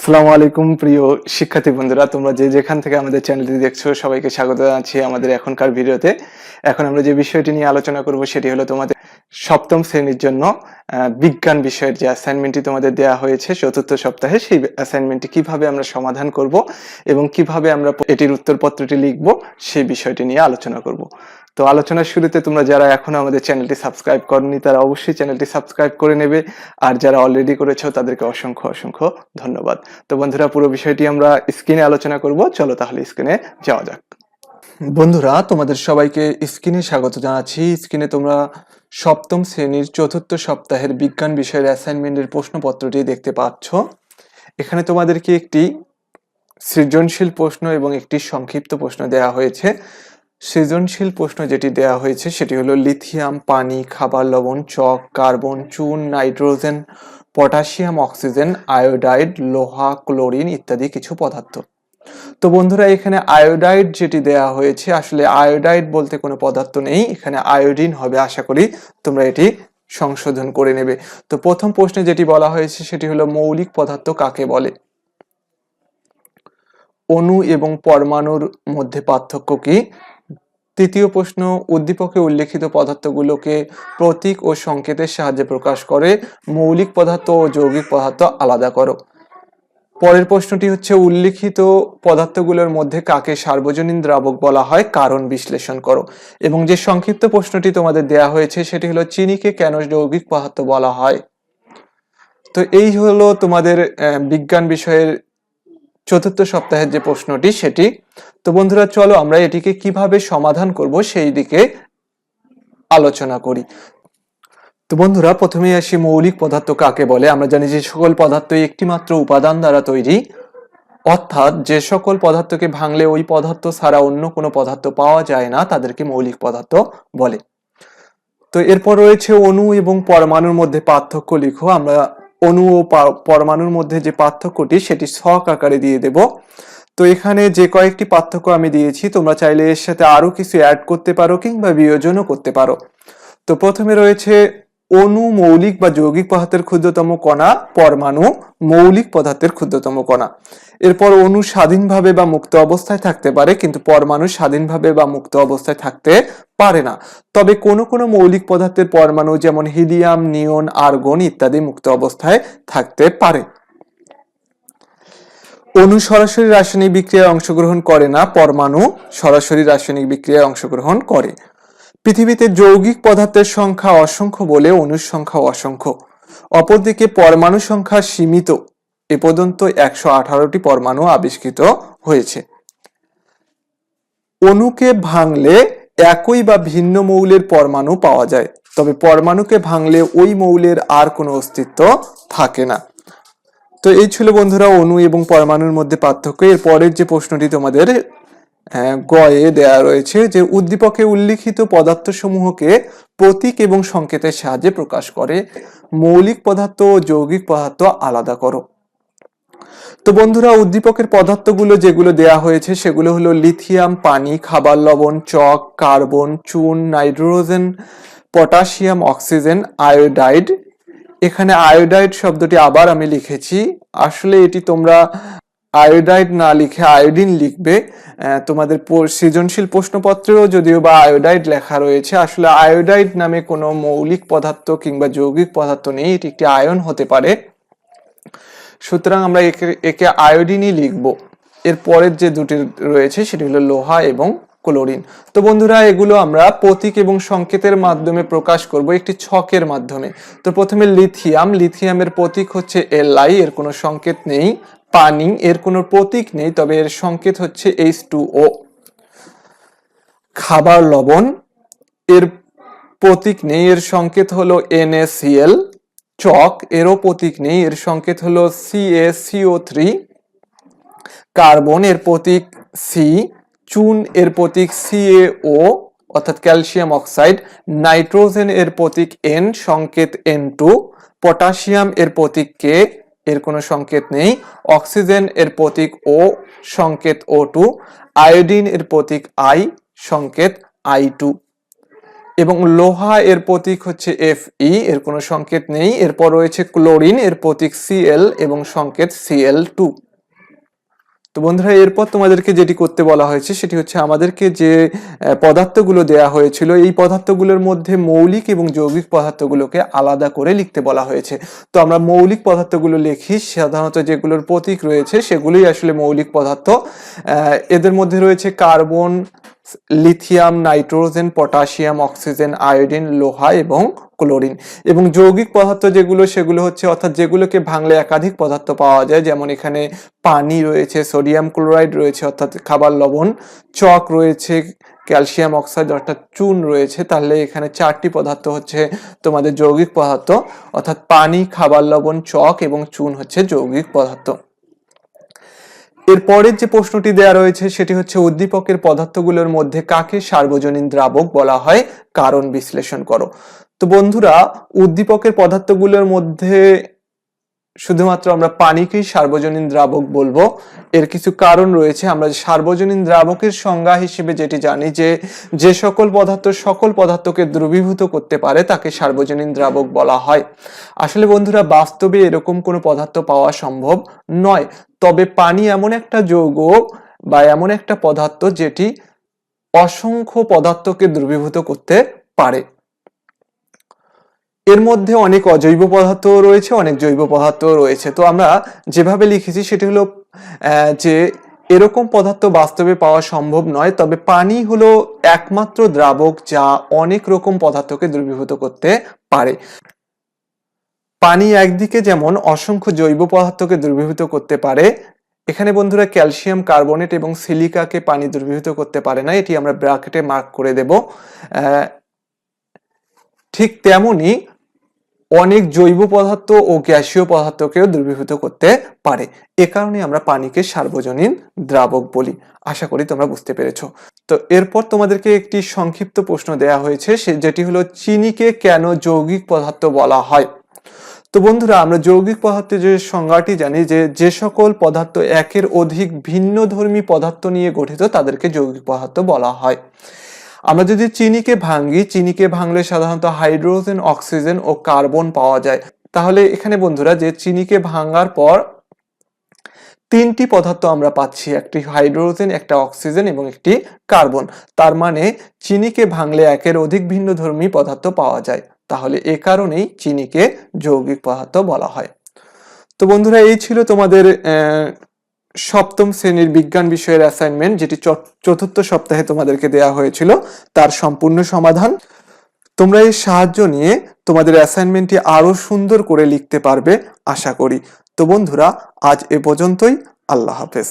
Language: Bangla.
আসসালামু আলাইকুম প্রিয় শিক্ষার্থী বন্ধুরা, তোমরা যে যেখান থেকে আমাদের চ্যানেলটি দেখছো সবাইকে স্বাগত জানাচ্ছি আমাদের এখনকার ভিডিওতে। এখন আমরা যে বিষয়টি নিয়ে আলোচনা করব সেটি হলো তোমাদের সপ্তম শ্রেণীর জন্য বিজ্ঞান বিষয়ের যে অ্যাসাইনমেন্টটি তোমাদের দেওয়া হয়েছে চতুর্থ সপ্তাহে, সেই অ্যাসাইনমেন্টটি কিভাবে আমরা সমাধান করব এবং কিভাবে আমরা এটির উত্তরপত্রটি লিখব সেই বিষয়টি নিয়ে আলোচনা করব। তো আলোচনার শুরুতে তোমরা যারা এখনো আমাদের চ্যানেলটি সাবস্ক্রাইব করনি তারা অবশ্যই চ্যানেলটি সাবস্ক্রাইব করে নেবে, আর যারা অলরেডি করেছো তাদেরকে অসংখ্য অসংখ্য ধন্যবাদ। তো বন্ধুরা, পুরো বিষয়টি আমরা স্ক্রিনে আলোচনা করব, চলো তাহলে স্ক্রিনে যাওয়া যাক। বন্ধুরা, তোমাদের সবাইকে স্ক্রিনে স্বাগত জানাচ্ছি। স্ক্রিনে তোমরা সপ্তম শ্রেণীর চতুর্থ সপ্তাহের বিজ্ঞান বিষয়ের অ্যাসাইনমেন্টের প্রশ্নপত্রটি দেখতে পাচ্ছ। এখানে তোমাদেরকে একটি সৃজনশীল প্রশ্ন এবং একটি সংক্ষিপ্ত প্রশ্ন দেওয়া হয়েছে। সৃজনশীল প্রশ্ন যেটি দেওয়া হয়েছে সেটি হলো লিথিয়াম, পানি, খাবার লবণ, চক, কার্বন, চুন, নাইট্রোজেন, পটাশিয়াম, অক্সিজেন, আয়োডাইড, লোহা, ক্লোরিন ইত্যাদি কিছু পদার্থ। তো বন্ধুরা, এখানে আয়োডাইড যেটি দেওয়া হয়েছে, আসলে আয়োডাইড বলতে কোনো পদার্থ নেই, এখানে আয়োডিন হবে। আশা করি তোমরা এটি সংশোধন করে নেবে। তো প্রথম প্রশ্নে যেটি বলা হয়েছে সেটি হলো মৌলিক পদার্থ কাকে বলে? অণু এবং পরমাণুর মধ্যে পার্থক্য কি? তৃতীয় প্রশ্ন, উদ্দীপকে উল্লেখিত পদার্থগুলোকে প্রতীক ও সংকেতের সাহায্যে প্রকাশ করে। মৌলিক পদার্থ ও যৌগিক পদার্থ আলাদা করো। পরের প্রশ্নটি হচ্ছে উল্লেখিত পদার্থগুলোর মধ্যে কাকে সার্বজনীন দ্রাবক বলা হয়? কারণ বিশ্লেষণ করো। এবং যে সংক্ষিপ্ত প্রশ্নটি তোমাদের দেয়া হয়েছে সেটি হলো চিনিকে কেন যৌগিক পদার্থ বলা হয়? তো এই হলো তোমাদের বিজ্ঞান বিষয়ের চতুর্থ সপ্তাহের যে প্রশ্নটি সেটি। তো বন্ধুরা, চলো আমরা এটিকে কিভাবে সমাধান করব সেই দিকে আলোচনা করি। তো বন্ধুরা, প্রথমেই আসি মৌলিক পদার্থ কাকে বলে। আমরা জানি যে সকল পদার্থই একটি মাত্র উপাদান দ্বারা তৈরি, অর্থাৎ যে সকল পদার্থকে ভাঙলে ওই পদার্থ ছাড়া অন্য কোনো পদার্থ পাওয়া যায় না তাদেরকে মৌলিক পদার্থ বলে। তো এরপর রয়েছে অণু এবং পরমাণুর মধ্যে পার্থক্য লিখো। আমরা অণু ও পরমাণুর মধ্যে যে পার্থক্যটি সেটি ছক আকারে দিয়ে দেব। তো এখানে যে কয়েকটি পার্থক্য আমি দিয়েছি, তোমরা চাইলে এর সাথে আরো কিছু অ্যাড করতে পারো কিংবা বিয়োজনও করতে পারো। তো প্রথমে রয়েছে অণু মৌলিক বা যৌগিক পদার্থের ক্ষুদ্রতম কণা, পরমাণু মৌলিক পদার্থের ক্ষুদ্রতম কণা। এরপর অণু স্বাধীনভাবে বা মুক্ত অবস্থায় থাকতে পারে, কিন্তু পরমাণু স্বাধীনভাবে বা মুক্ত অবস্থায় থাকতে পারে না। তবে কোনো কোনো মৌলিক পদার্থের পরমাণু যেমন হিলিয়াম, নিয়ন, আর্গন ইত্যাদি মুক্ত অবস্থায় থাকতে পারে। অণু সরাসরি রাসায়নিক বিক্রিয়ায় অংশগ্রহণ করে না, পরমাণু সরাসরি রাসায়নিক বিক্রিয়ায় অংশগ্রহণ করে। পৃথিবীতে যৌগিক পদার্থের সংখ্যা অসংখ্য বলে অণুর সংখ্যা অসংখ্য। অপরদিকে পরমাণু সংখ্যা সীমিত, এ পর্যন্ত 118টি পরমাণু আবিষ্কৃত হয়েছে। অণুকে ভাঙলে একই বা ভিন্ন মৌলের পরমাণু পাওয়া যায়, তবে পরমাণুকে ভাঙলে ওই মৌলের আর কোনো অস্তিত্ব থাকে না। তো এই ছিল বন্ধুরা অণু এবং পরমাণুর মধ্যে পার্থক্য। এর পরের যে প্রশ্নটি তোমাদের গয়ে দেয়া রয়েছে যে উদ্দীপকে উল্লিখিত পদার্থসমূহকে প্রতীক এবং সংকেতের সাহায্যে প্রকাশ করে। মৌলিক পদার্থ ও যৌগিক পদার্থ আলাদা করো। তো বন্ধুরা, উদ্দীপকের পদার্থগুলো যেগুলো দেয়া হয়েছে সেগুলো হলো লিথিয়াম, পানি, খাবার লবণ, চক, কার্বন, চুন, নাইট্রোজেন, পটাশিয়াম, অক্সিজেন, আয়োডাইড। এখানে আয়োডাইড শব্দটি আবার আমি লিখেছি, আসলে এটি তোমরা আয়োডাইড না লিখে আয়োডিন লিখবে। তোমাদের সৃজনশীল প্রশ্নপত্রেও যদিও বা আয়োডাইড লেখা রয়েছে, আসলে আয়োডাইড নামে কোনো মৌলিক পদার্থ কিংবা যৌগিক পদার্থ নেই, এটি একটি আয়ন হতে পারে। সুতরাং আমরা একে আয়োডিনই লিখব। এর পরের যে দুটি রয়েছে সেটি হলো লোহা এবং ক্লোরিন। তো বন্ধুরা, এগুলো আমরা প্রতীক এবং সংকেতের মাধ্যমে প্রকাশ করব একটি ছকের মাধ্যমে। তো প্রথমে লিথিয়াম, লিথিয়ামের প্রতীক হচ্ছে Li, এর কোনো সংকেত নেই। পানি, এর কোনো প্রতীক নেই, তবে এর সংকেত হচ্ছে H2O। খাবার লবণ, এর প্রতীক নেই, এর সংকেত হলো NaCl। চক, এরও প্রতীক নেই, এর সংকেত হলো CaCO3। কার্বন, এর প্রতীক C। চুন, এর প্রতীক CaO অর্থাৎ ক্যালসিয়াম অক্সাইড। নাইট্রোজেন, এর প্রতীক N, সংকেত N2। পটাশিয়াম, এর প্রতীক K, এর কোনো সংকেত নেই। অক্সিজেন, এর প্রতীক O, সংকেত O2। আয়োডিন, এর প্রতীক I, সংকেত I2। এবং লোহা এর প্রতীক হচ্ছে Fe, এর কোনো সংকেত নেই। এরপর রয়েছে ক্লোরিন, এর প্রতীক Cl এবং সংকেত Cl2। তো বন্ধুরা, এরপর তোমাদেরকে যেটি করতে বলা হয়েছে সেটি হচ্ছে আমাদেরকে যে পদার্থগুলো দেয়া হয়েছিল এই পদার্থগুলোর মধ্যে মৌলিক এবং যৌগিক পদার্থগুলোকে আলাদা করে লিখতে বলা হয়েছে। তো আমরা মৌলিক পদার্থগুলো লিখি, সাধারণত যেগুলোর প্রতীক রয়েছে সেগুলোই আসলে মৌলিক পদার্থ। এদের মধ্যে রয়েছে carbon, lithium, nitrogen, potassium, oxygen, iodine, লোহা এবং ক্লোরিন। এবং যৌগিক পদার্থ যেগুলো সেগুলো হচ্ছে, অর্থাৎ যেগুলোকে ভাঙলে একাধিক পদার্থ পাওয়া যায়, যেমন এখানে পানি রয়েছে, সোডিয়াম ক্লোরাইড রয়েছে অর্থাৎ খাবার লবণ, চক রয়েছে, ক্যালসিয়াম অক্সাইড অর্থাৎ চুন রয়েছে। তাহলে এখানে 4টি পদার্থ হচ্ছে তোমাদের যৌগিক পদার্থ, অর্থাৎ পানি, খাবার লবণ, চক এবং চুন হচ্ছে যৌগিক পদার্থ। এর পরের যে প্রশ্নটি দেয়া রয়েছে সেটি হচ্ছে উদ্দীপকের পদার্থগুলোর মধ্যে কাকে সার্বজনীন দ্রাবক বলা হয়, কারণ বিশ্লেষণ করো। তো বন্ধুরা, উদ্দীপকের পদার্থগুলোর মধ্যে শুধুমাত্র আমরা পানিকেই সার্বজনীন দ্রাবক বলবো। এর কিছু কারণ রয়েছে। আমরা সার্বজনীন দ্রাবকের সংজ্ঞা হিসেবে যেটি জানি যে যে সকল পদার্থ সকল পদার্থকে দ্রবীভূত করতে পারে তাকে সার্বজনীন দ্রাবক বলা হয়। আসলে বন্ধুরা, বাস্তবে এরকম কোনো পদার্থ পাওয়া সম্ভব নয়। তবে পানি এমন একটা যৌগ বা এমন একটা পদার্থ যেটি অসংখ্য পদার্থকে দ্রবীভূত করতে পারে। এর মধ্যে অনেক অজৈব পদার্থ রয়েছে, অনেক জৈব পদার্থ রয়েছে। তো আমরা যেভাবে লিখেছি সেটি হলো যে এরকম পদার্থ বাস্তবে পাওয়া সম্ভব নয়, তবে পানি হলো একমাত্র দ্রাবক যা অনেক রকম পদার্থকে দ্রবীভূত করতে পারে। পানি একদিকে যেমন অসংখ্য জৈব পদার্থকে দ্রবীভূত করতে পারে, এখানে বন্ধুরা ক্যালসিয়াম কার্বনেট এবং সিলিকাকে পানি দ্রবীভূত করতে পারে না, এটি আমরা ব্র্যাকেটে মার্ক করে দেব। ঠিক তেমনি অনেক জৈব পদার্থ ও গ্যাসীয় পদার্থকেও দ্রবীভূত করতে পারে। এ কারণে আমরা পানিকে সার্বজনীন দ্রাবক বলি। আশা করি তোমরা বুঝতে পেরেছো। তো এরপর তোমাদেরকে একটি সংক্ষিপ্ত প্রশ্ন দেয়া হয়েছে, যেটি হলো চিনিকে কেন যৌগিক পদার্থ বলা হয়। তো বন্ধুরা, আমরা যৌগিক পদার্থের যে সংজ্ঞাটি জানি যে যে সকল পদার্থ একের অধিক ভিন্নধর্মী পদার্থ নিয়ে গঠিত তাদেরকে যৌগিক পদার্থ বলা হয়। আমরা যদি চিনিকে ভাঙি, চিনিকে ভাঙলে সাধারণত হাইড্রোজেন, অক্সিজেন ও কার্বন পাওয়া যায়। তাহলে এখানে বন্ধুরা যে চিনিকে ভাঙার পর 3টি পদার্থ আমরা পাচ্ছি, একটি হাইড্রোজেন, একটা অক্সিজেন এবং একটি কার্বন। তার মানে চিনিকে ভাঙলে একের অধিক ভিন্নধর্মী পদার্থ পাওয়া যায়। তাহলে এ কারণেই চিনিকে যৌগিক পদার্থ বলা হয়। তো বন্ধুরা, এই ছিল তোমাদের সপ্তম শ্রেণীর বিজ্ঞান বিষয়ের অ্যাসাইনমেন্ট, যেটি চতুর্থ সপ্তাহে তোমাদেরকে দেয়া হয়েছিল, তার সম্পূর্ণ সমাধান। তোমরা এই সাহায্য নিয়ে তোমাদের অ্যাসাইনমেন্টটি আরো সুন্দর করে লিখতে পারবে আশা করি। তো বন্ধুরা, আজ এ পর্যন্তই। আল্লাহ হাফেজ।